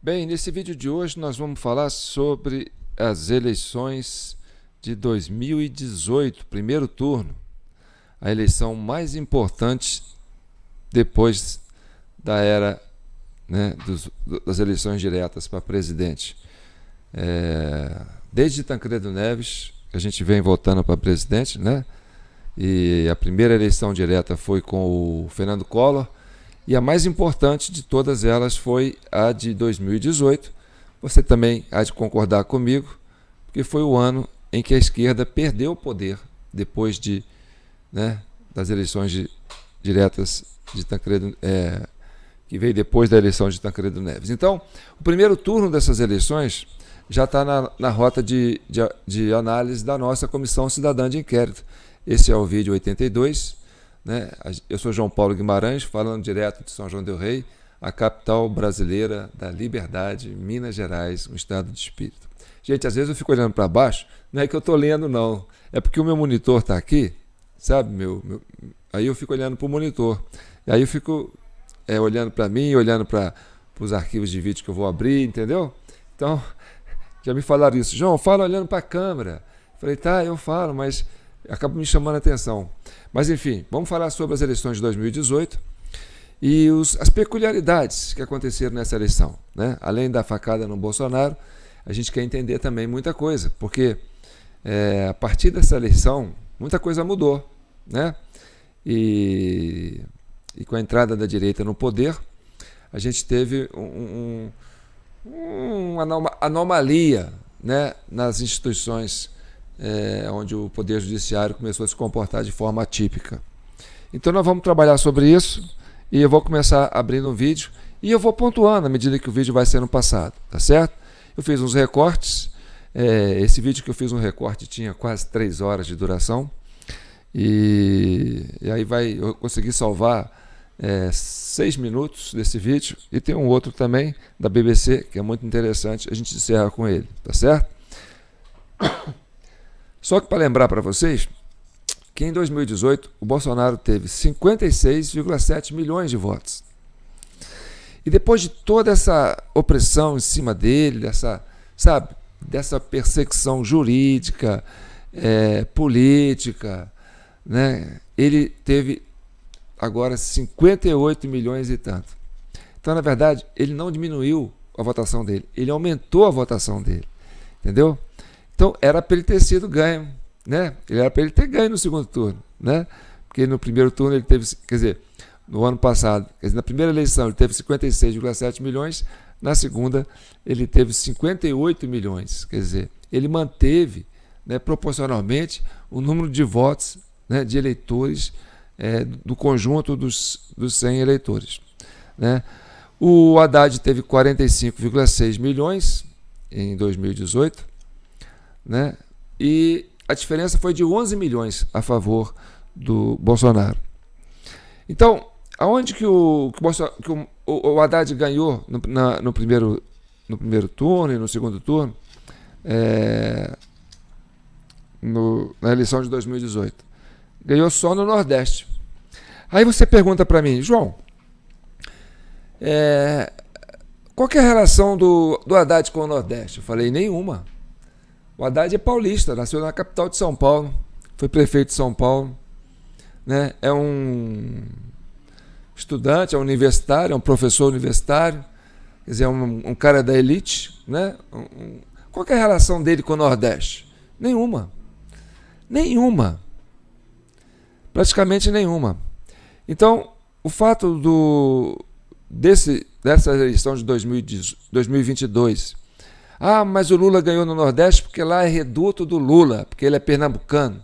Bem, nesse vídeo de hoje nós vamos falar sobre as eleições de 2018, primeiro turno, a eleição mais importante depois da era, né, das eleições diretas para presidente. Desde Tancredo Neves, a gente vem votando para presidente, né? E a primeira eleição direta foi com o Fernando Collor, e a mais importante de todas elas foi a de 2018. Você também há de concordar comigo, porque foi o ano em que a esquerda perdeu o poder depois das eleições diretas de Tancredo, que veio depois da eleição de Tancredo Neves. Então, o primeiro turno dessas eleições já está na rota de análise da nossa Comissão Cidadã de Inquérito. Esse é o vídeo 82. Eu sou João Paulo Guimarães, falando direto de São João del Rei, a capital brasileira da liberdade, Minas Gerais, um estado de espírito. Gente, às vezes eu fico olhando para baixo, não é que eu estou lendo não, é porque o meu monitor está aqui, sabe? Aí eu fico olhando para o monitor, e aí eu fico olhando para mim, olhando para os arquivos de vídeo que eu vou abrir, entendeu? Então, já me falaram isso, João, fala olhando para a câmera. Falei, tá, eu falo, mas acaba me chamando a atenção. Mas enfim, vamos falar sobre as eleições de 2018 e as peculiaridades que aconteceram nessa eleição, né? Além da facada no Bolsonaro, a gente quer entender também muita coisa, porque a partir dessa eleição muita coisa mudou, né? E com a entrada da direita no poder, a gente teve uma anomalia, né, nas instituições onde o Poder Judiciário começou a se comportar de forma atípica. Então nós vamos trabalhar sobre isso e eu vou começar abrindo um vídeo e eu vou pontuando à medida que o vídeo vai sendo passado, tá certo? Eu fiz uns recortes, esse vídeo que eu fiz um recorte tinha quase 3 horas de duração e aí eu consegui salvar 6 minutos desse vídeo e tem um outro também da BBC que é muito interessante, a gente encerra com ele, tá certo? Só que para lembrar para vocês que em 2018 o Bolsonaro teve 56,7 milhões de votos. E depois de toda essa opressão em cima dele, dessa perseguição jurídica, política, né, ele teve agora 58 milhões e tanto. Então, na verdade, ele não diminuiu a votação dele, ele aumentou a votação dele, entendeu? Então, era para ele ter sido ganho, né? Ele era para ele ter ganho no segundo turno, né? Porque no primeiro turno ele teve, no ano passado, na primeira eleição ele teve 56,7 milhões, na segunda ele teve 58 milhões, quer dizer, ele manteve, né, proporcionalmente o número de votos, né, de eleitores do conjunto dos 100 eleitores, né? O Haddad teve 45,6 milhões em 2018, né? E a diferença foi de 11 milhões a favor do Bolsonaro. Então, aonde que o Haddad ganhou no primeiro turno e no segundo turno, na eleição de 2018? Ganhou só no Nordeste. Aí você pergunta para mim, João, qual que é a relação do Haddad com o Nordeste? Eu falei, nenhuma. O Haddad é paulista, nasceu na capital de São Paulo, foi prefeito de São Paulo, né? É um estudante, é um universitário, é um professor universitário, quer dizer, é um cara da elite, né? Qual que é a relação dele com o Nordeste? Nenhuma. Nenhuma. Praticamente nenhuma. Então, o fato dessa eleição de 2022... mas o Lula ganhou no Nordeste porque lá é reduto do Lula, porque ele é pernambucano.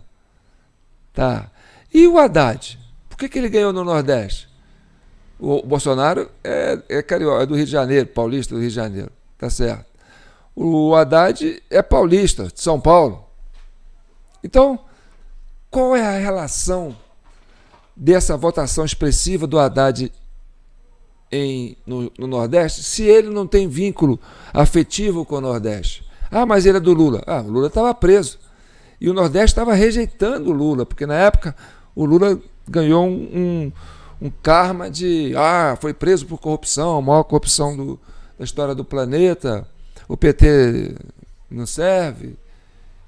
Tá. E o Haddad? Por que ele ganhou no Nordeste? O Bolsonaro é carioca, é do Rio de Janeiro, paulista do Rio de Janeiro. Tá certo. O Haddad é paulista, de São Paulo. Então, qual é a relação dessa votação expressiva do Haddad no Nordeste, se ele não tem vínculo afetivo com o Nordeste? Mas ele é do Lula. O Lula estava preso. E o Nordeste estava rejeitando o Lula, porque na época o Lula ganhou um karma de foi preso por corrupção, a maior corrupção da história do planeta, o PT não serve.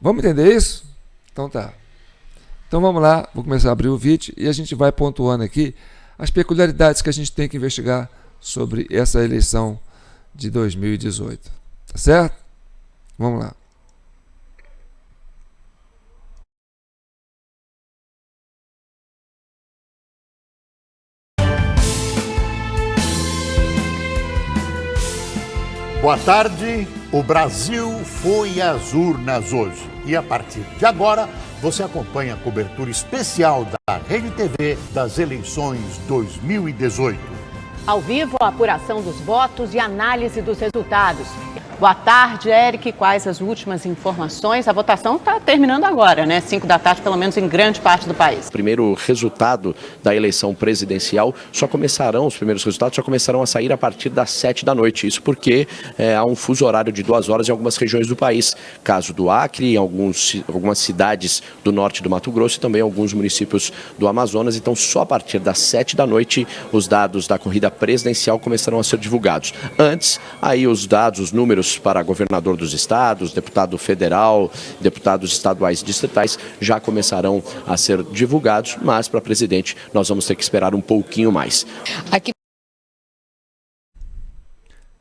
Vamos entender isso? Então tá. Então vamos lá, vou começar a abrir o vídeo e a gente vai pontuando aqui as peculiaridades que a gente tem que investigar sobre essa eleição de 2018. Tá certo? Vamos lá. Boa tarde. O Brasil foi às urnas hoje. E a partir de agora, você acompanha a cobertura especial da Rede TV das eleições 2018. Ao vivo, a apuração dos votos e análise dos resultados. Boa tarde, Eric. Quais as últimas informações? A votação está terminando agora, né? 5 da tarde, pelo menos em grande parte do país. O primeiro resultado da eleição presidencial os primeiros resultados só começarão a sair a partir das 7 da noite. Isso porque há um fuso horário de 2 horas em algumas regiões do país. Caso do Acre, em algumas cidades do norte do Mato Grosso e também alguns municípios do Amazonas. Então, só a partir das 7 da noite, os dados da corrida presidencial começarão a ser divulgados. Antes, aí os dados, os números para governador dos estados, deputado federal, deputados estaduais e distritais já começarão a ser divulgados, mas para presidente nós vamos ter que esperar um pouquinho mais. Aqui...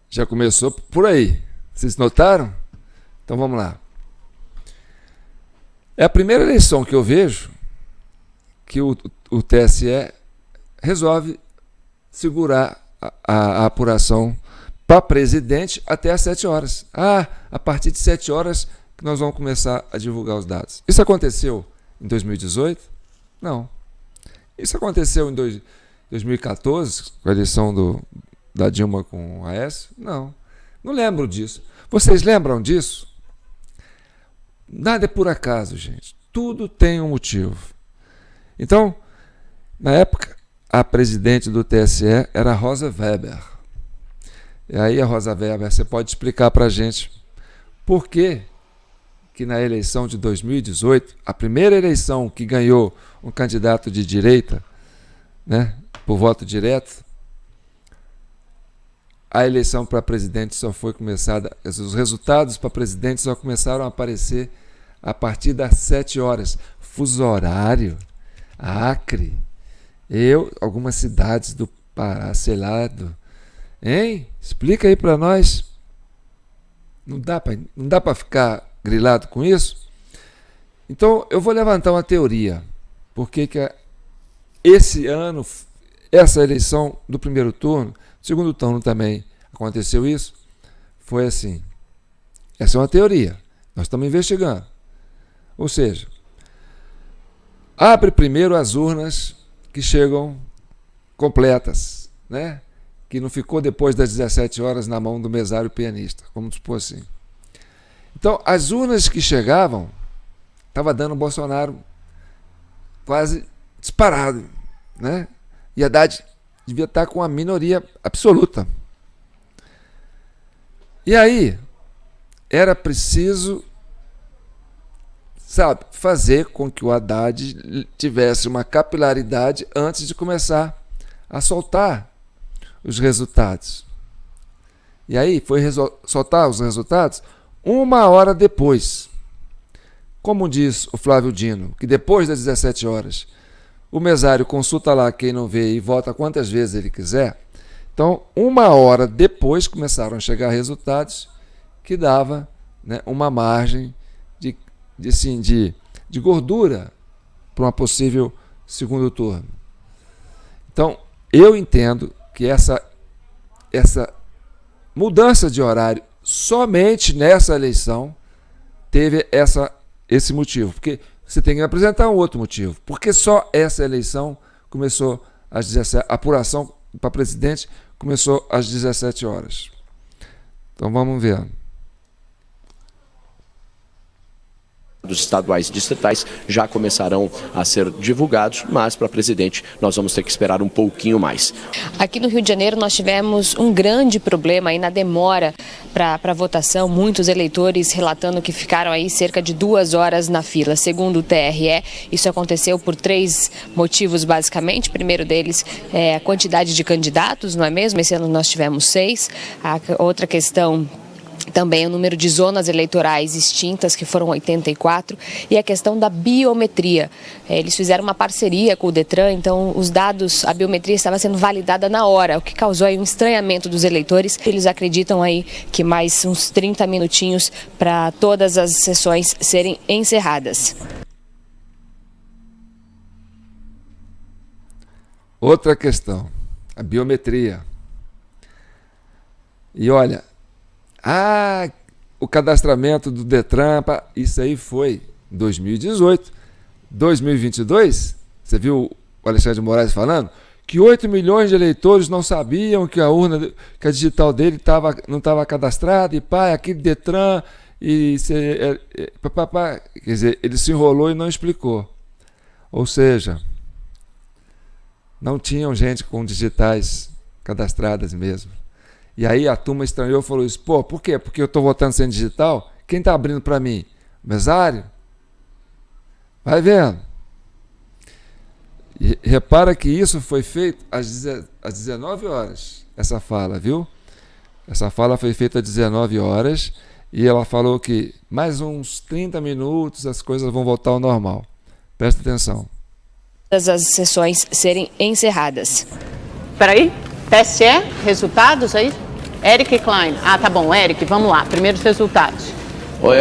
Já começou por aí. Vocês notaram? Então vamos lá. É a primeira eleição que eu vejo que o TSE resolve segurar a apuração para presidente até às 7 horas. A partir de 7 horas que nós vamos começar a divulgar os dados. Isso aconteceu em 2018? Não. Isso aconteceu em 2014, com a eleição da Dilma com o Aécio? Não. Não lembro disso. Vocês lembram disso? Nada é por acaso, gente. Tudo tem um motivo. Então, na época, a presidente do TSE era a Rosa Weber. E aí, a Rosa Weber, você pode explicar para a gente por que na eleição de 2018, a primeira eleição que ganhou um candidato de direita, né, por voto direto, a eleição para presidente só foi começada, os resultados para presidente só começaram a aparecer a partir das 7 horas. Fuso horário, Acre, algumas cidades do Pará, sei lá, hein? Explica aí para nós. Não dá para ficar grilado com isso? Então, eu vou levantar uma teoria. Por que esse ano, essa eleição do primeiro turno, segundo turno também aconteceu isso? Foi assim. Essa é uma teoria. Nós estamos investigando. Ou seja, abre primeiro as urnas que chegam completas, né? Que não ficou depois das 17 horas na mão do mesário pianista, vamos supor assim. Então, as urnas que chegavam, estava dando o Bolsonaro quase disparado, né? E Haddad devia estar com a minoria absoluta. E aí, era preciso, fazer com que o Haddad tivesse uma capilaridade antes de começar a soltar os resultados. E aí foi soltar os resultados 1 hora depois. Como diz o Flávio Dino, que depois das 17 horas o mesário consulta lá quem não vê e vota quantas vezes ele quiser. Então, 1 hora depois começaram a chegar resultados que dava, né, uma margem de gordura para uma possível segundo turno. Então, eu entendo que essa mudança de horário somente nessa eleição teve esse motivo, porque você tem que apresentar um outro motivo, porque só essa eleição começou às 17, a apuração para presidente começou às 17 horas. Então vamos ver. dos estaduais e distritais já começarão a ser divulgados, mas para presidente nós vamos ter que esperar um pouquinho mais. Aqui no Rio de Janeiro nós tivemos um grande problema aí na demora para votação, muitos eleitores relatando que ficaram aí cerca de 2 horas na fila. Segundo o TRE, isso aconteceu por 3 motivos basicamente. O primeiro deles é a quantidade de candidatos, não é mesmo? Esse ano nós tivemos 6. A outra questão também o número de zonas eleitorais extintas, que foram 84, e a questão da biometria. Eles fizeram uma parceria com o Detran, então os dados, a biometria estava sendo validada na hora, o que causou aí um estranhamento dos eleitores. Eles acreditam aí que mais uns 30 minutinhos para todas as sessões serem encerradas. Outra questão, a biometria. E olha, o cadastramento do Detran, isso aí foi em 2018. 2022, você viu o Alexandre de Moraes falando que 8 milhões de eleitores não sabiam que a urna, que a digital dele não estava cadastrada, e aquele Detran, quer dizer, ele se enrolou e não explicou. Ou seja, não tinham gente com digitais cadastradas mesmo. E aí a turma estranhou e falou isso. Pô, por quê? Porque eu estou votando sem digital? Quem está abrindo para mim? O mesário? Vai vendo. E repara que isso foi feito às 19 horas, essa fala, viu? Essa fala foi feita às 19 horas e ela falou que mais uns 30 minutos as coisas vão voltar ao normal. Presta atenção. Todas as sessões serem encerradas. Espera aí. TSE, resultados aí? Eric Klein. Tá bom, Eric, vamos lá. Primeiros resultados. Oi,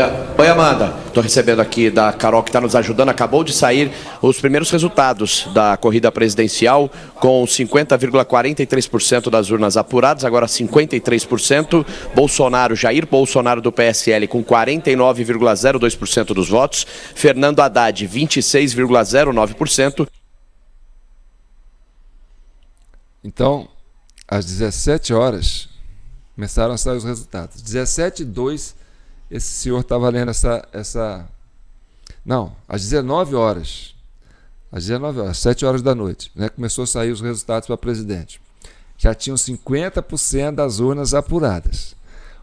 Amanda. Estou recebendo aqui da Carol, que está nos ajudando. Acabou de sair os primeiros resultados da corrida presidencial, com 50,43% das urnas apuradas, agora 53%. Jair Bolsonaro do PSL com 49,02% dos votos. Fernando Haddad, 26,09%. Então, às 17 horas, começaram a sair os resultados. 17h02, esse senhor estava lendo Não, às 19 horas. Às 19 horas, 7 horas da noite, né, começou a sair os resultados para presidente. Já tinham 50% das urnas apuradas.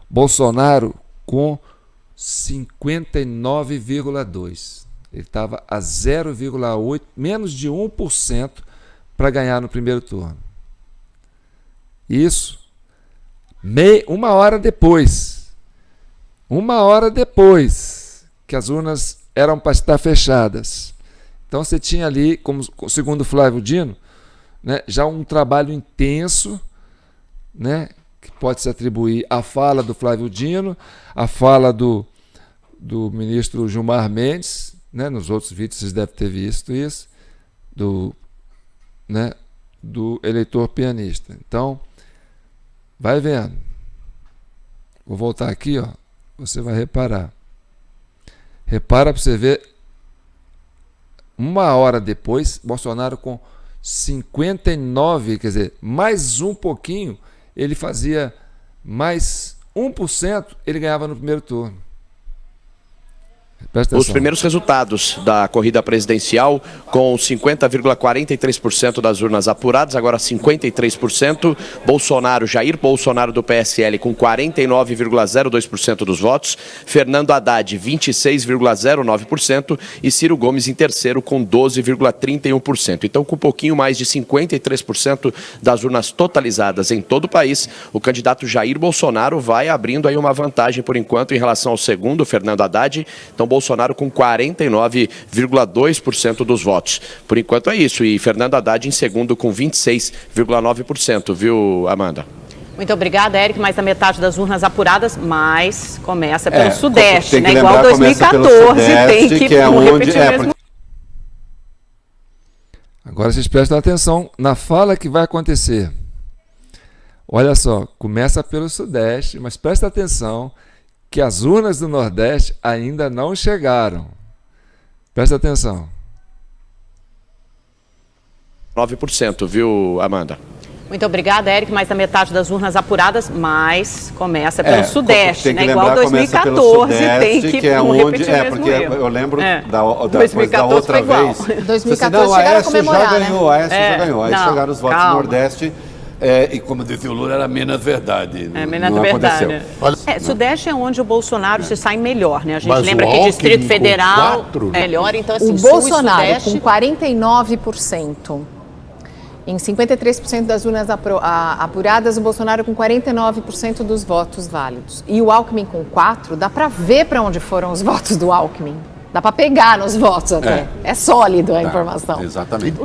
Bolsonaro com 59,2%. Ele estava a 0,8%, menos de 1% para ganhar no primeiro turno. Isso, 1 hora depois que as urnas eram para estar fechadas. Então você tinha ali, como segundo Flávio Dino, né, já um trabalho intenso, né, que pode se atribuir à fala do Flávio Dino, à fala do ministro Gilmar Mendes, né, nos outros vídeos vocês devem ter visto isso, do eleitor pianista. Então, vai vendo. Vou voltar aqui, ó. Você vai reparar. Repara para você ver. 1 hora depois, Bolsonaro com 59, quer dizer, mais um pouquinho, ele fazia mais 1%, ele ganhava no primeiro turno. Os primeiros resultados da corrida presidencial, com 50,43% das urnas apuradas, agora 53%. Jair Bolsonaro do PSL com 49,02% dos votos. Fernando Haddad, 26,09%. E Ciro Gomes em terceiro com 12,31%. Então, com um pouquinho mais de 53% das urnas totalizadas em todo o país, o candidato Jair Bolsonaro vai abrindo aí uma vantagem por enquanto em relação ao segundo, Fernando Haddad. Então, Bolsonaro com 49,2% dos votos. Por enquanto é isso. E Fernando Haddad em segundo com 26,9%, viu, Amanda? Muito obrigada, Eric. Mais da metade das urnas apuradas, mas começa pelo Sudeste, né? Igual 2014, tem que repetir mesmo. Agora vocês prestam atenção na fala que vai acontecer. Olha só, começa pelo Sudeste, mas presta atenção que as urnas do Nordeste ainda não chegaram. Presta atenção. 9%, viu, Amanda? Muito obrigada, Eric. Mais da metade das urnas apuradas, mas começa pelo Sudeste, né? Igual 2014, Sudeste, tem que é não onde, repetir o mesmo porque erro. eu lembro da 2014 outra foi igual. vez. 2014 não, chegaram a Aécio comemorar, já ganhou, né? Aécio já ganhou. Aí Não, chegaram os votos calma. do Nordeste. E como dizia o Lula, era menos verdade. Menos não verdade. aconteceu. Sudeste é onde o Bolsonaro se sai melhor, né? A gente Mas lembra o que Alckmin Distrito com Federal 4, é melhor, então assim, O Sul Bolsonaro, e Sudeste... com 49%. Em 53% das urnas apuradas, o Bolsonaro com 49% dos votos válidos. E o Alckmin com 4%, dá para ver para onde foram os votos do Alckmin. Dá para pegar nos votos até. É sólido a informação. Exatamente.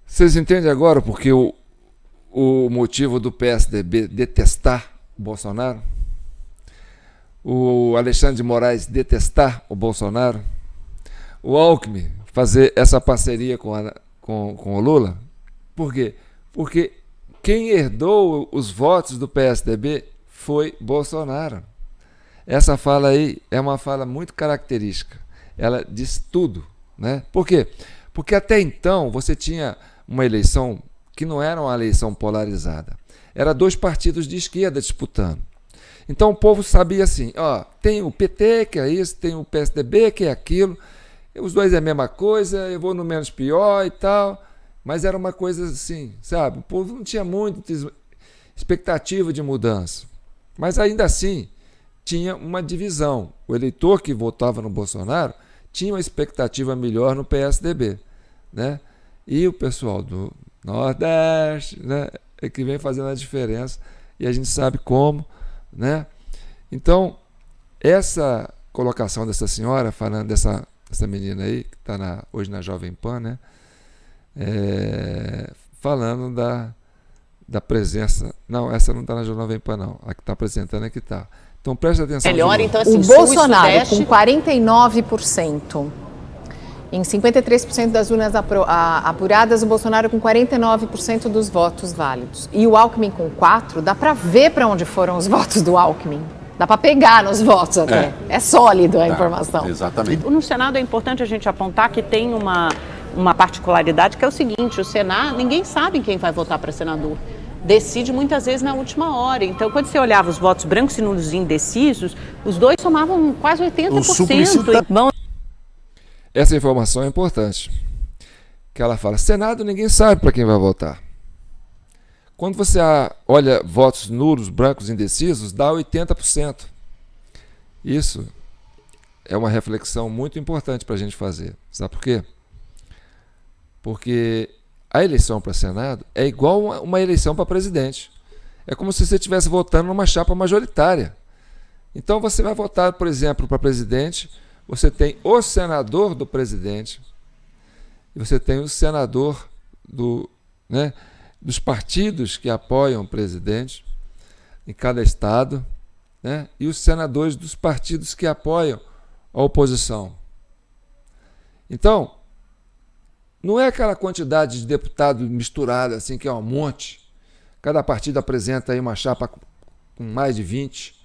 Vocês entendem agora porque o motivo do PSDB detestar o Bolsonaro? O Alexandre de Moraes detestar o Bolsonaro? O Alckmin fazer essa parceria com o Lula? Por quê? Porque quem herdou os votos do PSDB foi Bolsonaro. Essa fala aí é uma fala muito característica. Ela diz tudo, né? Por quê? Porque até então você tinha uma eleição que não era uma eleição polarizada. Era dois partidos de esquerda disputando. Então o povo sabia assim, ó, tem o PT que é isso, tem o PSDB que é aquilo, os dois é a mesma coisa, eu vou no menos pior e tal, mas era uma coisa assim, sabe? O povo não tinha muita expectativa de mudança, mas ainda assim tinha uma divisão. O eleitor que votava no Bolsonaro tinha uma expectativa melhor no PSDB, né? E o pessoal do Nordeste, né, é que vem fazendo a diferença, e a gente sabe como, né? Então, essa colocação dessa senhora, falando dessa menina aí, que está hoje na Jovem Pan, né? Falando da presença. Não, essa não está na Jovem Pan, não. A que está apresentando é que está. Então, preste atenção. Melhor, então, assim, o Sul Bolsonaro, e Sudeste... com 49%. Em 53% das urnas apuradas, o Bolsonaro com 49% dos votos válidos. E o Alckmin com 4%, dá para ver para onde foram os votos do Alckmin. Dá para pegar nos votos até. É sólido a informação. Exatamente. No Senado é importante a gente apontar que tem uma particularidade, que é o seguinte: o Senado, ninguém sabe quem vai votar para senador. Decide muitas vezes na última hora. Então, quando você olhava os votos brancos e nulos indecisos, os dois somavam quase 80%. Essa informação é importante. Que ela fala, Senado ninguém sabe para quem vai votar. Quando você olha votos nulos, brancos, indecisos, dá 80%. Isso é uma reflexão muito importante para a gente fazer. Sabe por quê? Porque a eleição para Senado é igual uma eleição para presidente. É como se você estivesse votando numa chapa majoritária. Então você vai votar, por exemplo, para presidente, você tem o senador do presidente, e você tem o senador dos partidos que apoiam o presidente em cada estado, né? E os senadores dos partidos que apoiam a oposição. Então, não é aquela quantidade de deputados misturada assim, que é um monte. Cada partido apresenta aí uma chapa com mais de 20.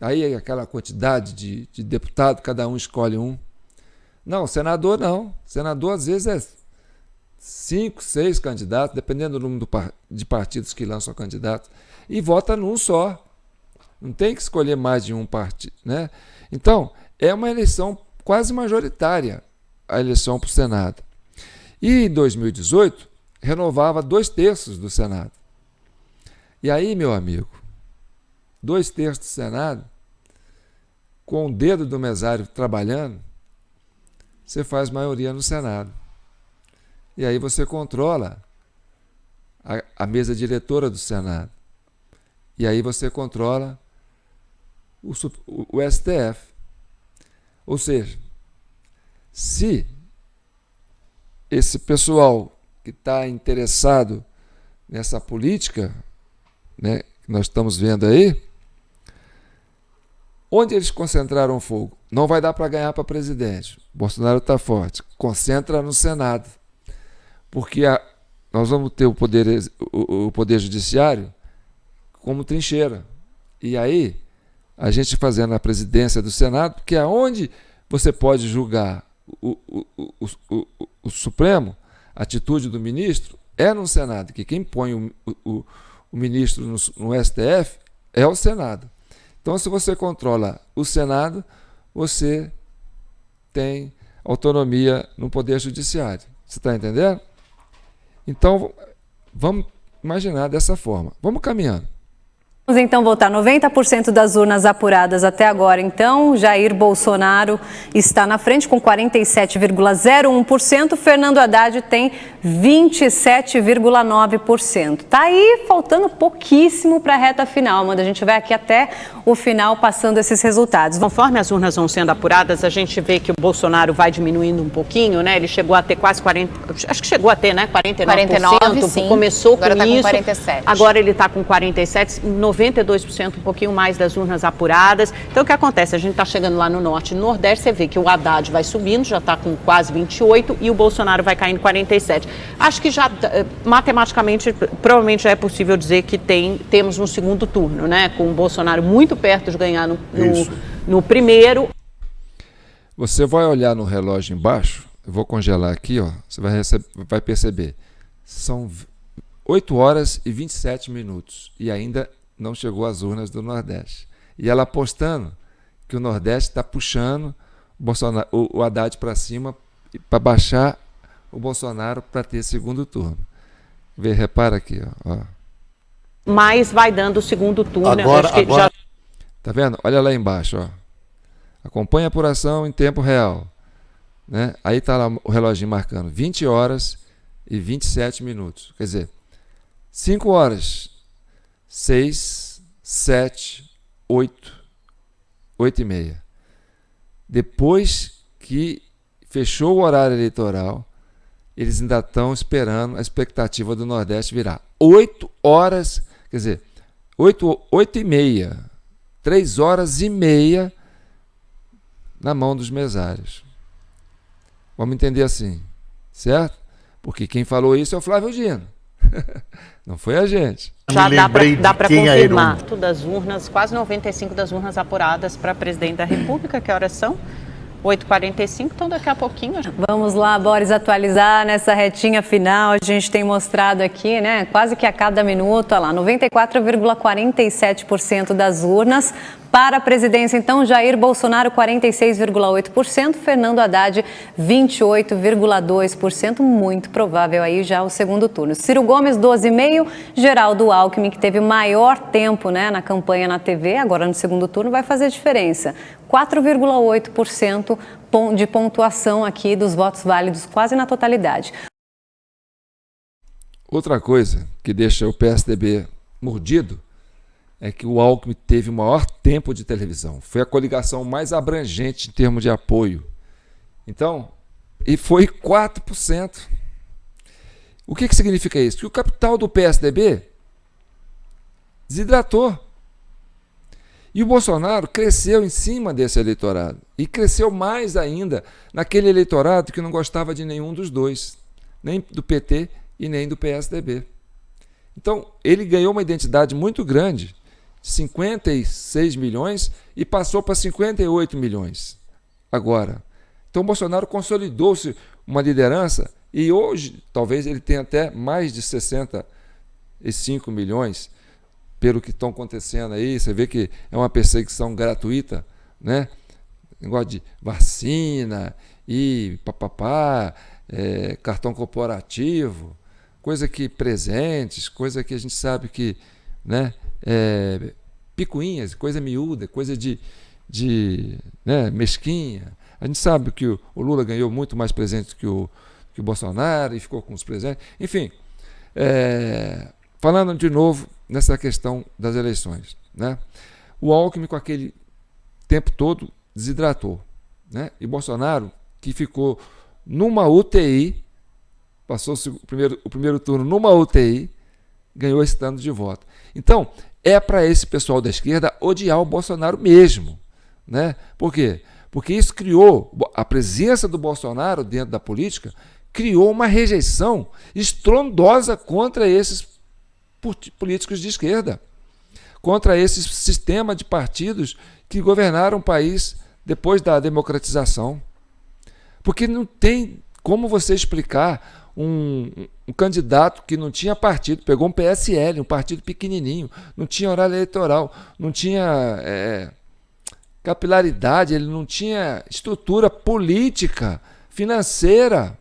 Aí aquela quantidade de deputado, cada um escolhe um. Não, senador não. Senador às vezes é 5, 6 candidatos, dependendo do número de partidos que lançam candidatos, e vota num só. Não tem que escolher mais de um partido, né? Então, é uma eleição quase majoritária, a eleição para o Senado. E em 2018, renovava 2/3 do Senado. E aí, meu amigo, 2/3 do Senado, com o dedo do mesário trabalhando, você faz maioria no Senado. E aí você controla a mesa diretora do Senado. E aí você controla o STF. Ou seja, se esse pessoal que está interessado nessa política, né, que nós estamos vendo aí, onde eles concentraram o fogo? Não vai dar para ganhar para presidente. Bolsonaro está forte. Concentra no Senado. Porque nós vamos ter o poder judiciário como trincheira. E aí, a gente fazendo a presidência do Senado, que é onde você pode julgar o Supremo, a atitude do ministro, é no Senado, que quem põe o ministro no STF é o Senado. Então, se você controla o Senado, você tem autonomia no Poder Judiciário. Você está entendendo? Então, vamos imaginar dessa forma. Vamos caminhando. Vamos então votar 90% das urnas apuradas até agora. Então, Jair Bolsonaro está na frente com 47,01%. Fernando Haddad tem 27,9%. Tá aí faltando pouquíssimo para a reta final, Amanda. A gente vai aqui até o final passando esses resultados. Conforme as urnas vão sendo apuradas, a gente vê que o Bolsonaro vai diminuindo um pouquinho, né? Ele chegou a ter quase 40%, acho que chegou a ter, né? 49%. Sim. Começou agora com tá isso. Com 47. Agora ele está com 47%, 92%, um pouquinho mais das urnas apuradas. Então, o que acontece? A gente está chegando lá no norte e no nordeste, você vê que o Haddad vai subindo, já está com quase 28%, e o Bolsonaro vai caindo 47%. Acho que já, matematicamente, provavelmente já é possível dizer que temos um segundo turno, né? Com o Bolsonaro muito perto de ganhar no primeiro. Você vai olhar no relógio embaixo, eu vou congelar aqui, ó, você vai perceber, são 8 horas e 27 minutos e ainda não chegou às urnas do Nordeste. E ela apostando que o Nordeste está puxando o Haddad para cima para baixar o Bolsonaro para ter segundo turno. Repara aqui, ó. Mas vai dando o segundo turno. Agora. Tá vendo? Olha lá embaixo, ó. Acompanha a apuração em tempo real, né? Aí tá lá o reloginho marcando 20 horas e 27 minutos. Quer dizer, 5 horas, 6, 7, 8, 8 e meia. Depois que fechou o horário eleitoral, eles ainda estão esperando a expectativa do Nordeste virar. 8 horas, quer dizer, 8 e meia, 3 horas e meia na mão dos mesários. Vamos entender assim, certo? Porque quem falou isso é o Flávio Dino. Não foi a gente. Já dá para confirmar das urnas, quase 95% das urnas apuradas para presidente da República. Que horas são? 8h45, então daqui a pouquinho. Vamos lá, Boris, atualizar nessa retinha final. A gente tem mostrado aqui, né, quase que a cada minuto, olha lá, 94,47% das urnas. Para a presidência, então, Jair Bolsonaro, 46,8%, Fernando Haddad, 28,2%, muito provável aí já o segundo turno. Ciro Gomes, 12,5%, Geraldo Alckmin, que teve maior tempo, né, na campanha na TV, agora no segundo turno vai fazer diferença. 4,8% de pontuação aqui dos votos válidos, quase na totalidade. Outra coisa que deixa o PSDB mordido é que o Alckmin teve o maior tempo de televisão. Foi a coligação mais abrangente em termos de apoio. Então, e foi 4%. O que significa isso? Que o capital do PSDB desidratou. E o Bolsonaro cresceu em cima desse eleitorado. E cresceu mais ainda naquele eleitorado que não gostava de nenhum dos dois. Nem do PT e nem do PSDB. Então, ele ganhou uma identidade muito grande, 56 milhões, e passou para 58 milhões agora. Então, o Bolsonaro consolidou-se uma liderança e hoje, talvez, ele tenha até mais de 65 milhões, pelo que estão acontecendo aí. Você vê que é uma perseguição gratuita, né? Negócio de vacina e papapá, cartão corporativo, coisa que presentes, coisa que a gente sabe que, né, picuinhas, coisa miúda, coisa de né, mesquinha. A gente sabe que o Lula ganhou muito mais presentes que o Bolsonaro e ficou com os presentes. Enfim, falando de novo nessa questão das eleições, né? O Alckmin, com aquele tempo todo, desidratou, né? E Bolsonaro, que ficou numa UTI, passou o primeiro turno numa UTI, ganhou esse tanto de voto. Então, é para esse pessoal da esquerda odiar o Bolsonaro mesmo, né? Por quê? Porque isso criou, a presença do Bolsonaro dentro da política, criou uma rejeição estrondosa contra esses políticos de esquerda, contra esse sistema de partidos que governaram o país depois da democratização. Porque não tem como você explicar um candidato que não tinha partido, pegou um PSL, um partido pequenininho, não tinha horário eleitoral, não tinha capilaridade, ele não tinha estrutura política, financeira,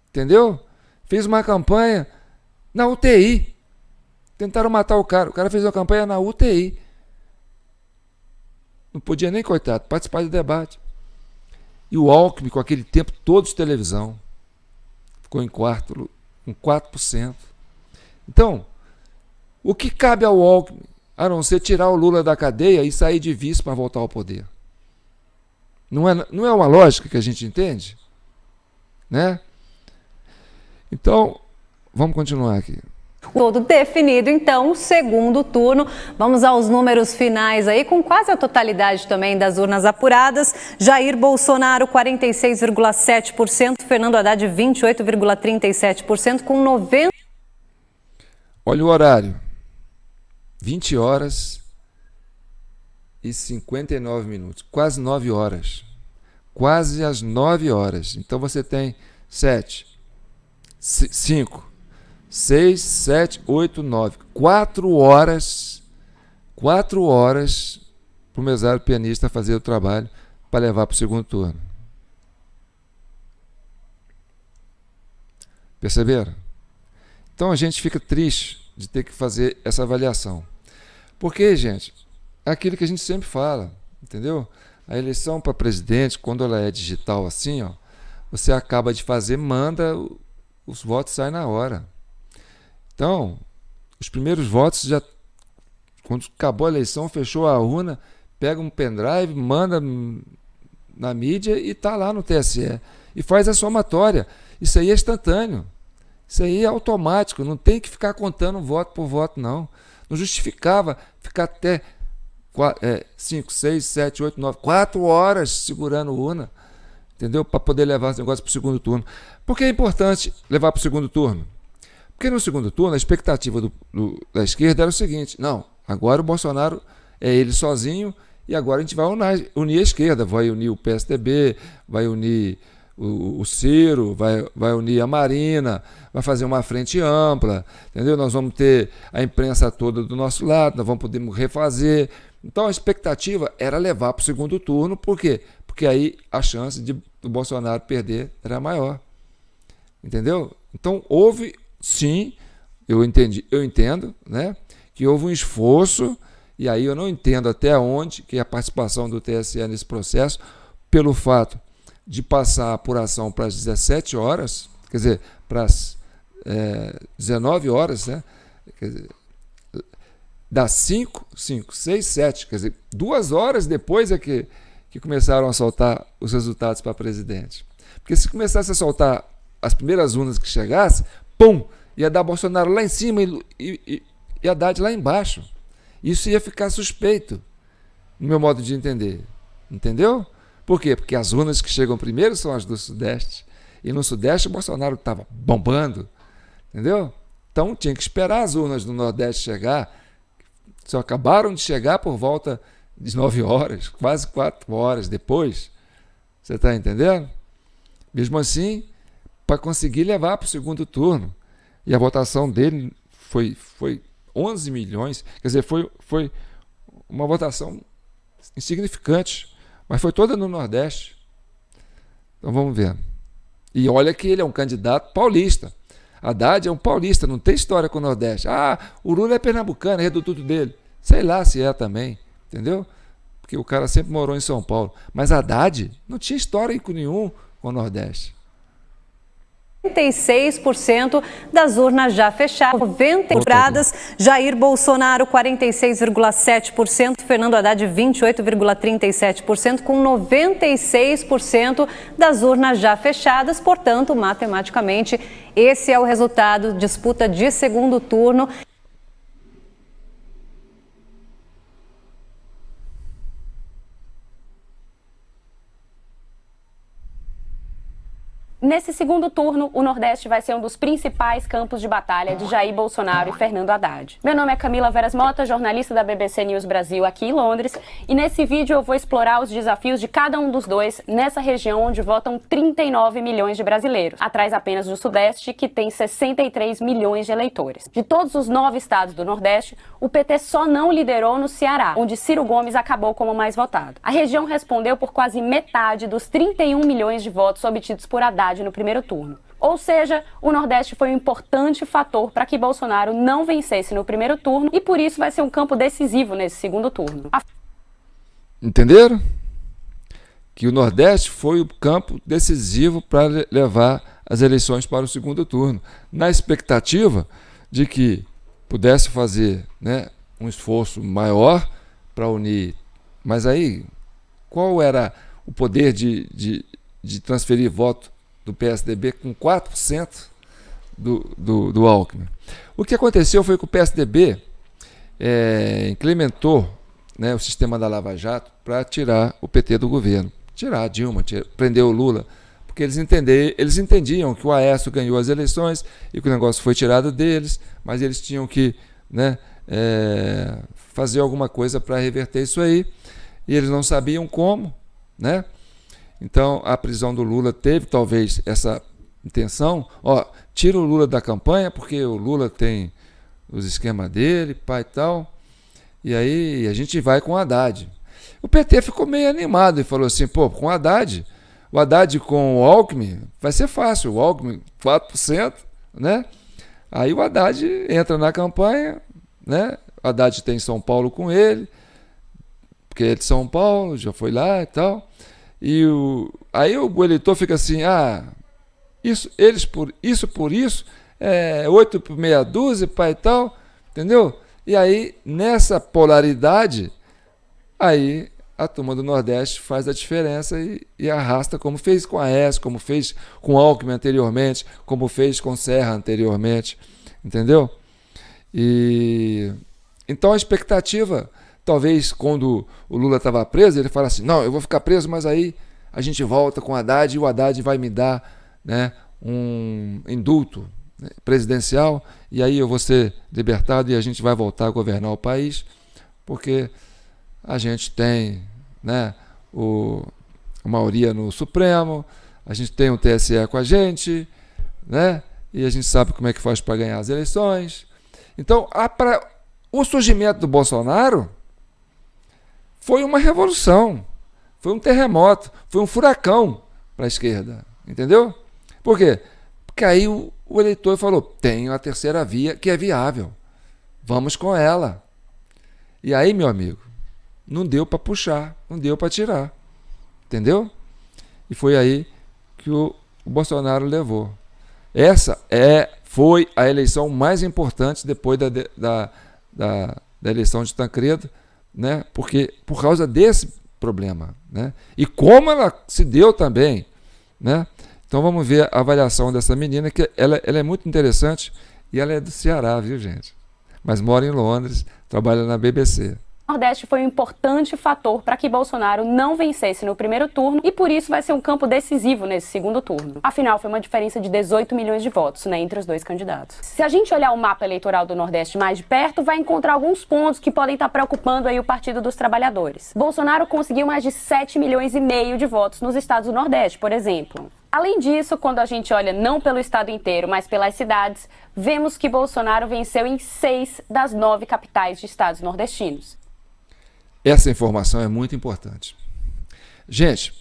entendeu? Fez uma campanha na UTI, tentaram matar o cara fez uma campanha na UTI, não podia nem, coitado, participar do debate. E o Alckmin, com aquele tempo todo de televisão, ficou em quarto, com 4%. Então, o que cabe ao Alckmin, a não ser tirar o Lula da cadeia e sair de vice para voltar ao poder? Não é uma lógica que a gente entende? Né? Então, vamos continuar aqui. Todo definido, então, o segundo turno. Vamos aos números finais aí, com quase a totalidade também das urnas apuradas. Jair Bolsonaro, 46,7%, Fernando Haddad, 28,37%, com 90%. Olha o horário, 20 horas e 59 minutos, quase 9 horas, quase às 9 horas. Então você tem 7, 5, 6, 7, 8, 9, 4 horas para o mesário pianista fazer o trabalho para levar para o segundo turno. Perceberam? Então a gente fica triste de ter que fazer essa avaliação. Porque, gente, é aquilo que a gente sempre fala, entendeu? A eleição para presidente, quando ela é digital assim, ó, você acaba de fazer, manda, os votos saem na hora. Então, os primeiros votos já, quando acabou a eleição, fechou a urna, pega um pendrive, manda na mídia e está lá no TSE. E faz a somatória. Isso aí é instantâneo. Isso aí é automático. Não tem que ficar contando voto por voto, não. Não justificava ficar até 5, 6, 7, 8, 9, 4 horas segurando urna, entendeu? Para poder levar esse negócio para o segundo turno. Por que é importante levar para o segundo turno? Porque no segundo turno a expectativa da esquerda era o seguinte: não, agora o Bolsonaro é ele sozinho e agora a gente vai unir a esquerda, vai unir o PSDB, vai unir o Ciro, vai unir a Marina, vai fazer uma frente ampla, entendeu? Nós vamos ter a imprensa toda do nosso lado, nós vamos poder refazer. Então a expectativa era levar para o segundo turno, por quê? Porque aí a chance do Bolsonaro perder era maior, entendeu? Então houve, sim, eu entendo, né, que houve um esforço, e aí eu não entendo até onde que a participação do TSE nesse processo, pelo fato de passar a apuração para as 17 horas, quer dizer, para as 19 horas, né? Quer dizer, das 5, 6, 7, quer dizer, 2 horas depois é que começaram a soltar os resultados para presidente. Porque se começasse a soltar as primeiras urnas que chegassem, pum, ia dar Bolsonaro lá em cima e Haddad lá embaixo. Isso ia ficar suspeito, no meu modo de entender. Entendeu? Por quê? Porque as urnas que chegam primeiro são as do Sudeste. E no Sudeste o Bolsonaro estava bombando. Entendeu? Então tinha que esperar as urnas do Nordeste chegar. Só acabaram de chegar por volta de 9 horas, quase 4 horas depois. Você está entendendo? Mesmo assim, para conseguir levar para o segundo turno. E a votação dele foi 11 milhões. Quer dizer, foi uma votação insignificante. Mas foi toda no Nordeste. Então vamos ver. E olha que ele é um candidato paulista. Haddad é um paulista, não tem história com o Nordeste. Ah, o Lula é pernambucano, é reduto dele. Sei lá se é também, entendeu? Porque o cara sempre morou em São Paulo. Mas Haddad não tinha histórico nenhum com o Nordeste. 96% das urnas já fechadas, 90 apuradas. Jair Bolsonaro, 46,7%, Fernando Haddad, 28,37%, com 96% das urnas já fechadas. Portanto, matematicamente, esse é o resultado, disputa de segundo turno. Nesse segundo turno, o Nordeste vai ser um dos principais campos de batalha de Jair Bolsonaro e Fernando Haddad. Meu nome é Camila Veras Mota, jornalista da BBC News Brasil aqui em Londres, e nesse vídeo eu vou explorar os desafios de cada um dos dois nessa região onde votam 39 milhões de brasileiros, atrás apenas do Sudeste, que tem 63 milhões de eleitores. De todos os 9 estados do Nordeste, o PT só não liderou no Ceará, onde Ciro Gomes acabou como mais votado. A região respondeu por quase metade dos 31 milhões de votos obtidos por Haddad no primeiro turno. Ou seja, o Nordeste foi um importante fator para que Bolsonaro não vencesse no primeiro turno e por isso vai ser um campo decisivo nesse segundo turno. Entenderam? Que o Nordeste foi o campo decisivo para levar as eleições para o segundo turno, na expectativa de que pudesse fazer, né, um esforço maior para unir. Mas aí, qual era o poder de transferir voto do PSDB com 4% do Alckmin? O que aconteceu foi que o PSDB implementou, né, o sistema da Lava Jato para tirar o PT do governo, tirar a Dilma, prender o Lula, porque eles entendiam que o Aécio ganhou as eleições e que o negócio foi tirado deles, mas eles tinham que, né, fazer alguma coisa para reverter isso aí, e eles não sabiam como, né? Então, a prisão do Lula teve talvez essa intenção, tira o Lula da campanha, porque o Lula tem os esquemas dele, pai e tal, e aí a gente vai com o Haddad. O PT ficou meio animado e falou assim, com o Haddad com o Alckmin vai ser fácil, o Alckmin 4%, né? Aí o Haddad entra na campanha, né? O Haddad tem São Paulo com ele, porque é de São Paulo, já foi lá e tal. E aí o eleitor fica assim, isso por isso, 8 por meia dúzia, pai e tal, entendeu? E aí, nessa polaridade, aí a turma do Nordeste faz a diferença e arrasta, como fez com a Aécio, como fez com Alckmin anteriormente, como fez com Serra anteriormente, entendeu? E então a expectativa, talvez quando o Lula estava preso, ele fala assim, não, eu vou ficar preso, mas aí a gente volta com o Haddad e o Haddad vai me dar, né, um indulto, né, presidencial, e aí eu vou ser libertado e a gente vai voltar a governar o país, porque a gente tem, né, a maioria no Supremo, a gente tem o TSE com a gente, né, e a gente sabe como é que faz para ganhar as eleições. Então, o surgimento do Bolsonaro foi uma revolução, foi um terremoto, foi um furacão para a esquerda, entendeu? Por quê? Porque aí o eleitor falou, tem a terceira via que é viável, vamos com ela. E aí, meu amigo, não deu para puxar, não deu para tirar, entendeu? E foi aí que o Bolsonaro levou. Essa foi a eleição mais importante depois da eleição de Tancredo, né? Porque por causa desse problema, né? E como ela se deu também, né? Então vamos ver a avaliação dessa menina, que ela é muito interessante e ela é do Ceará, viu, gente? Mas mora em Londres, trabalha na BBC. O Nordeste foi um importante fator para que Bolsonaro não vencesse no primeiro turno e por isso vai ser um campo decisivo nesse segundo turno. Afinal, foi uma diferença de 18 milhões de votos, né, entre os dois candidatos. Se a gente olhar o mapa eleitoral do Nordeste mais de perto, vai encontrar alguns pontos que podem estar preocupando aí o Partido dos Trabalhadores. Bolsonaro conseguiu mais de 7 milhões e meio de votos nos estados do Nordeste, por exemplo. Além disso, quando a gente olha não pelo estado inteiro, mas pelas cidades, vemos que Bolsonaro venceu em 6 das 9 capitais de estados nordestinos. Essa informação é muito importante. Gente,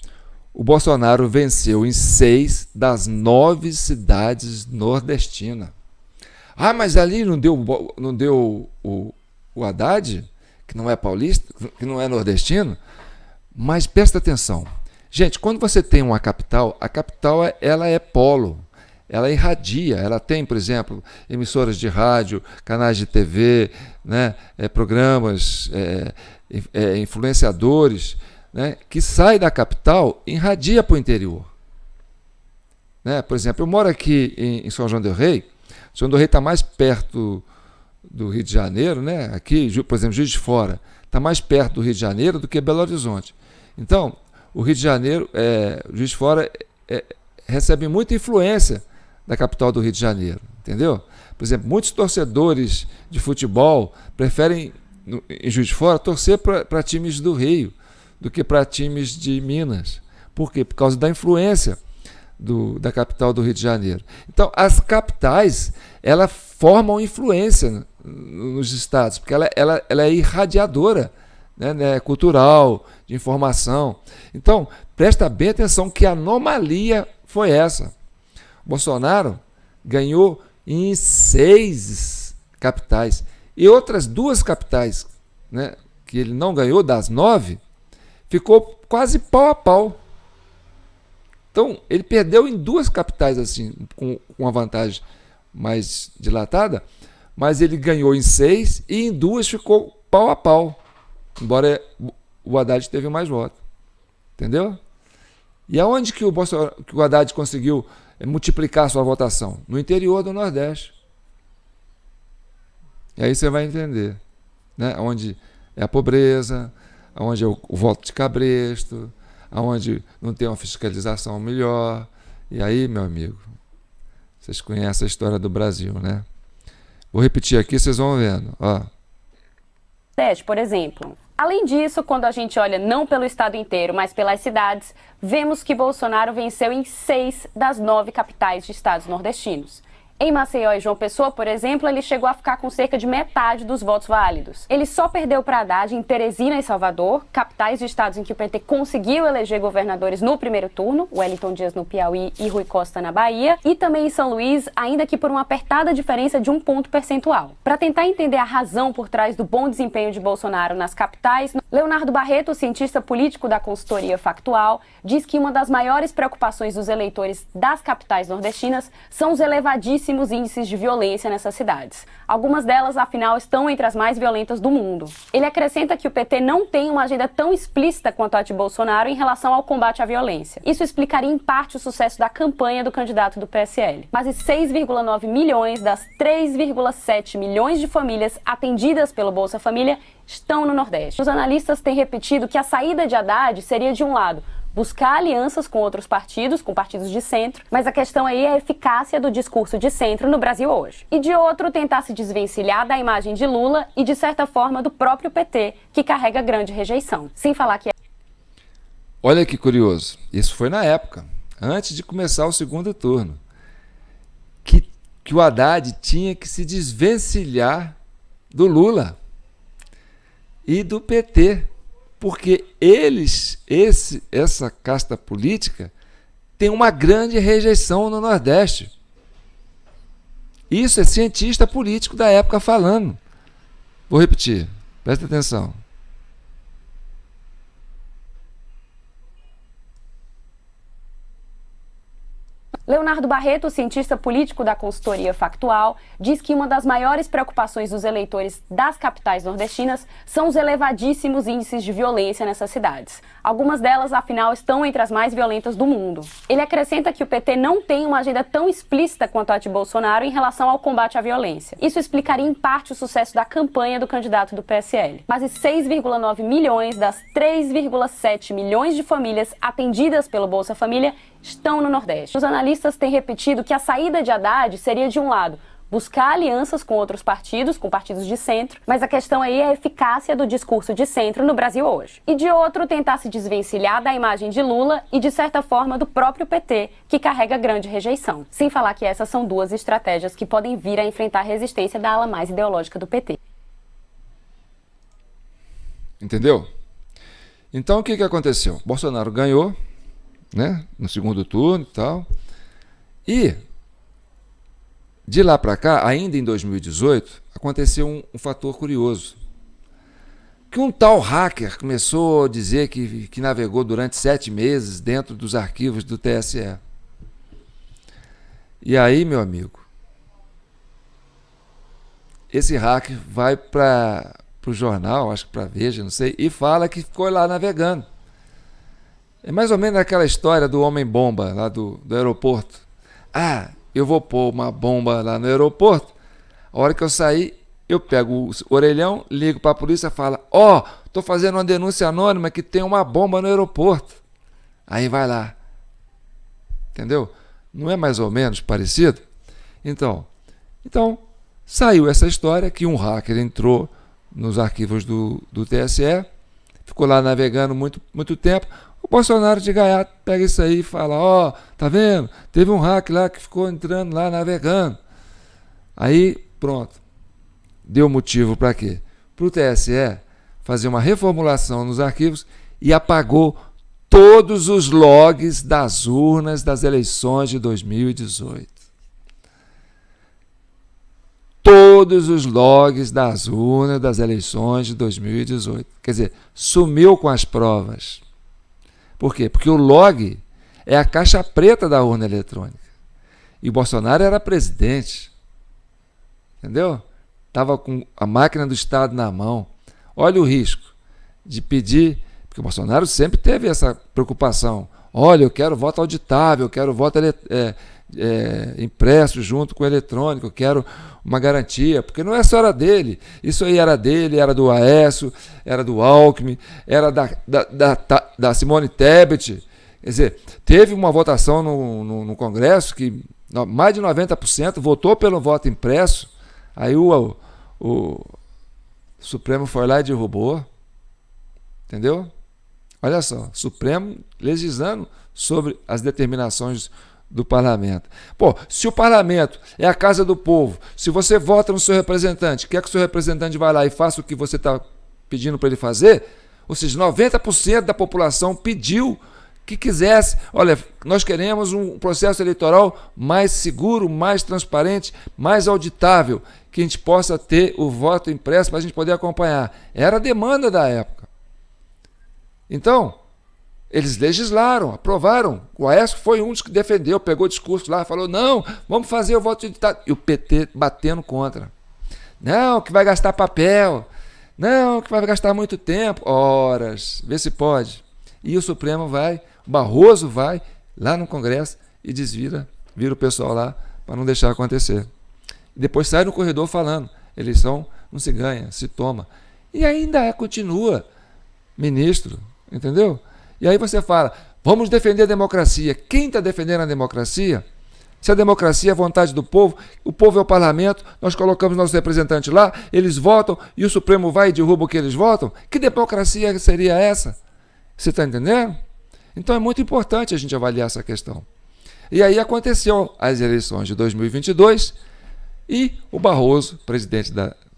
o Bolsonaro venceu em 6 das 9 cidades nordestinas. Mas ali não deu o Haddad, que não é paulista, que não é nordestino? Mas presta atenção. Gente, quando você tem uma capital, a capital ela é polo, ela irradia, ela tem, por exemplo, emissoras de rádio, canais de TV, né, programas, influenciadores, né, que saem da capital e irradia para o interior. Né? Por exemplo, eu moro aqui em São João del Rei. São João del Rei está mais perto do Rio de Janeiro, né? Aqui, por exemplo, Juiz de Fora, está mais perto do Rio de Janeiro do que Belo Horizonte. Então, o Rio de Janeiro, Juiz de Fora recebem muita influência da capital do Rio de Janeiro, entendeu? Por exemplo, muitos torcedores de futebol preferem, em Juiz de Fora, torcer para times do Rio do que para times de Minas. Por quê? Por causa da influência da capital do Rio de Janeiro. Então, as capitais, elas formam influência nos estados, porque ela é irradiadora, né, cultural, de informação. Então, presta bem atenção que anomalia foi essa. Bolsonaro ganhou em 6 capitais. E outras 2 capitais, né, que ele não ganhou, das 9, ficou quase pau a pau. Então, ele perdeu em 2 capitais, assim, com uma vantagem mais dilatada, mas ele ganhou em 6 e em 2 ficou pau a pau, embora o Haddad teve mais votos. Entendeu? E aonde que o Haddad conseguiu multiplicar a sua votação? No interior do Nordeste. E aí você vai entender, né? Onde é a pobreza, onde é o voto de cabresto, onde não tem uma fiscalização melhor. E aí, meu amigo, vocês conhecem a história do Brasil, né? Vou repetir aqui, vocês vão vendo. Ó. Por exemplo. Além disso, quando a gente olha não pelo estado inteiro, mas pelas cidades, vemos que Bolsonaro venceu em 6 das 9 capitais de estados nordestinos. Em Maceió e João Pessoa, por exemplo, ele chegou a ficar com cerca de metade dos votos válidos. Ele só perdeu para Haddad em Teresina e Salvador, capitais de estados em que o PT conseguiu eleger governadores no primeiro turno, Wellington Dias no Piauí e Rui Costa na Bahia, e também em São Luís, ainda que por uma apertada diferença de 1 ponto percentual. Para tentar entender a razão por trás do bom desempenho de Bolsonaro nas capitais, Leonardo Barreto, cientista político da consultoria Factual, diz que uma das maiores preocupações dos eleitores das capitais nordestinas são os elevadíssimos índices de violência nessas cidades. Algumas delas, afinal, estão entre as mais violentas do mundo. Ele acrescenta que o PT não tem uma agenda tão explícita quanto a de Bolsonaro em relação ao combate à violência. Isso explicaria em parte o sucesso da campanha do candidato do PSL. Quase 6,9 milhões das 3,7 milhões de famílias atendidas pelo Bolsa Família estão no Nordeste. Os analistas têm repetido que a saída de Haddad seria, de um lado, buscar alianças com outros partidos, com partidos de centro, mas a questão aí é a eficácia do discurso de centro no Brasil hoje. E de outro, tentar se desvencilhar da imagem de Lula e, de certa forma, do próprio PT, que carrega grande rejeição. Sem falar que... Olha que curioso, isso foi na época, antes de começar o segundo turno, que o Haddad tinha que se desvencilhar do Lula e do PT, porque essa casta política tem uma grande rejeição no Nordeste. Isso é cientista político da época falando. Vou repetir, presta atenção. Leonardo Barreto, cientista político da consultoria Factual, diz que uma das maiores preocupações dos eleitores das capitais nordestinas são os elevadíssimos índices de violência nessas cidades. Algumas delas, afinal, estão entre as mais violentas do mundo. Ele acrescenta que o PT não tem uma agenda tão explícita quanto a de Bolsonaro em relação ao combate à violência. Isso explicaria em parte o sucesso da campanha do candidato do PSL. Quase 6,9 milhões das 3,7 milhões de famílias atendidas pelo Bolsa Família estão no Nordeste. Os analistas têm repetido que a saída de Haddad seria, de um lado, buscar alianças com outros partidos, com partidos de centro, mas a questão aí é a eficácia do discurso de centro no Brasil hoje. E de outro, tentar se desvencilhar da imagem de Lula e, de certa forma, do próprio PT, que carrega grande rejeição. Sem falar que essas são 2 estratégias que podem vir a enfrentar a resistência da ala mais ideológica do PT. Entendeu? Então, o que aconteceu? Bolsonaro ganhou, né, no segundo turno e tal, e de lá para cá, ainda em 2018, aconteceu um fator curioso, que um tal hacker começou a dizer que navegou durante 7 meses dentro dos arquivos do TSE. E aí, meu amigo, esse hacker vai para o jornal, acho que para Veja, não sei, e fala que ficou lá navegando. É mais ou menos aquela história do homem-bomba lá do aeroporto. Ah, eu vou pôr uma bomba lá no aeroporto. A hora que eu sair, eu pego o orelhão, ligo para a polícia e falo: ó, estou fazendo uma denúncia anônima que tem uma bomba no aeroporto. Aí vai lá. Entendeu? Não é mais ou menos parecido? Então saiu essa história que um hacker entrou nos arquivos do TSE, ficou lá navegando muito tempo. O Bolsonaro de gaiato pega isso aí e fala, ó, tá vendo? Teve um hack lá que ficou entrando lá, navegando. Aí, pronto. Deu motivo para quê? Para o TSE fazer uma reformulação nos arquivos e apagou todos os logs das urnas das eleições de 2018. Todos os logs das urnas das eleições de 2018. Quer dizer, sumiu com as provas. Por quê? Porque o log é a caixa preta da urna eletrônica. E o Bolsonaro era presidente. Entendeu? Estava com a máquina do Estado na mão. Olha o risco de pedir, porque o Bolsonaro sempre teve essa preocupação. Olha, eu quero voto auditável, eu quero voto impresso junto com o eletrônico, eu quero uma garantia, porque não é só era dele, isso aí era dele, era do Aécio, era do Alckmin, era da Simone Tebet. Quer dizer, teve uma votação no Congresso que mais de 90% votou pelo voto impresso, aí o Supremo foi lá e derrubou, entendeu? Olha só, Supremo legislando sobre as determinações do parlamento. Pô, se o parlamento é a casa do povo, se você vota no seu representante, quer que o seu representante vá lá e faça o que você está pedindo para ele fazer, ou seja, 90% da população pediu que quisesse, olha, nós queremos um processo eleitoral mais seguro, mais transparente, mais auditável, que a gente possa ter o voto impresso para a gente poder acompanhar. Era a demanda da época. Então, eles legislaram, aprovaram. O Aécio foi um dos que defendeu, pegou discurso lá, falou, não, vamos fazer o voto ditado. E o PT batendo contra. Não, que vai gastar papel. Não, que vai gastar muito tempo. Horas, vê se pode. E o Supremo vai, o Barroso vai lá no Congresso e vira o pessoal lá para não deixar acontecer. E depois sai no corredor falando, eleição não se ganha, se toma. E ainda continua ministro, entendeu? E aí você fala, vamos defender a democracia. Quem está defendendo a democracia? Se a democracia é a vontade do povo, o povo é o parlamento, nós colocamos nossos representantes lá, eles votam e o Supremo vai e derruba o que eles votam? Que democracia seria essa? Você está entendendo? Então é muito importante a gente avaliar essa questão. E aí aconteceu as eleições de 2022 e o Barroso,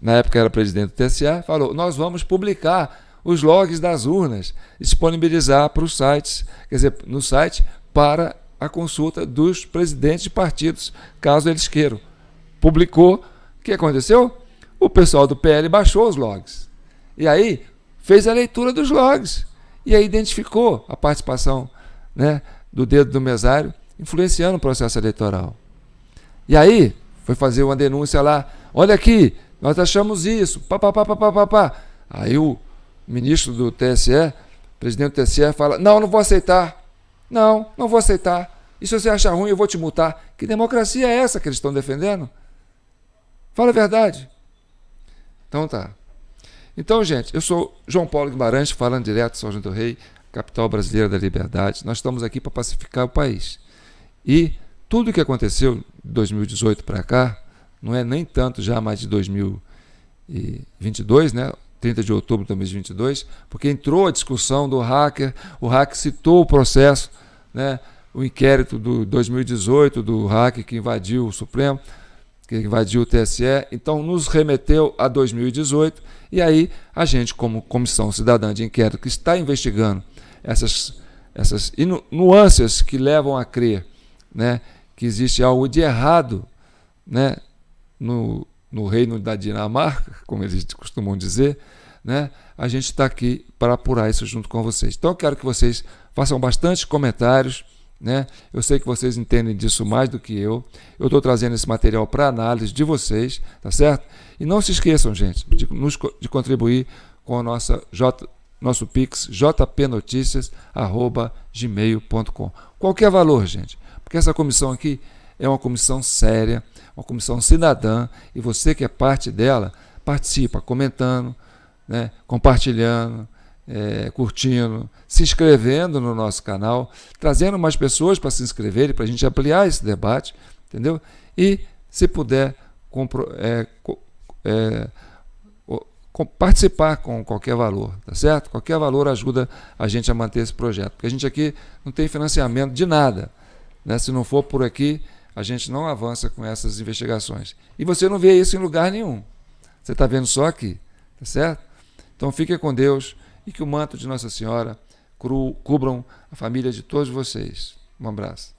na época era presidente do TSE, falou, nós vamos publicar os logs das urnas, disponibilizar para os sites, quer dizer, no site, para a consulta dos presidentes de partidos, caso eles queiram. Publicou, o que aconteceu? O pessoal do PL baixou os logs. E aí fez a leitura dos logs. E aí identificou a participação, né, do dedo do mesário, influenciando o processo eleitoral. E aí foi fazer uma denúncia lá, olha aqui, nós achamos isso, pá. Aí o ministro do TSE, presidente do TSE, fala, não vou aceitar. Não vou aceitar. E se você achar ruim, eu vou te multar. Que democracia é essa que eles estão defendendo? Fala a verdade. Então tá. Então, gente, eu sou João Paulo Guimarães, falando direto de São João do Rei, capital brasileira da liberdade. Nós estamos aqui para pacificar o país. E tudo o que aconteceu de 2018 para cá, não é nem tanto já mais de 2022, né? 30 de outubro de 2022, porque entrou a discussão do hacker, o hacker citou o processo, né? O inquérito do 2018 do hacker que invadiu o Supremo, que invadiu o TSE, então nos remeteu a 2018, e aí a gente, como Comissão Cidadã de Inquérito, que está investigando essas nuances que levam a crer, né, que existe algo de errado, né, no reino da Dinamarca, como eles costumam dizer, né, a gente está aqui para apurar isso junto com vocês. Então eu quero que vocês façam bastante comentários, né? Eu sei que vocês entendem disso mais do que eu estou trazendo esse material para análise de vocês, tá certo? E não se esqueçam, gente, de contribuir com a nosso Pix, jpnoticias@gmail.com. Qualquer valor, gente, porque essa comissão aqui é uma comissão séria, uma comissão cidadã, e você que é parte dela, participa comentando, né, compartilhando, curtindo, se inscrevendo no nosso canal, trazendo mais pessoas para se inscreverem, para a gente ampliar esse debate, entendeu? E, se puder, participar com qualquer valor, tá certo? Qualquer valor ajuda a gente a manter esse projeto, porque a gente aqui não tem financiamento de nada, né? Se não for por aqui, a gente não avança com essas investigações. E você não vê isso em lugar nenhum. Você está vendo só aqui, tá certo? Então fique com Deus e que o manto de Nossa Senhora cubram a família de todos vocês. Um abraço.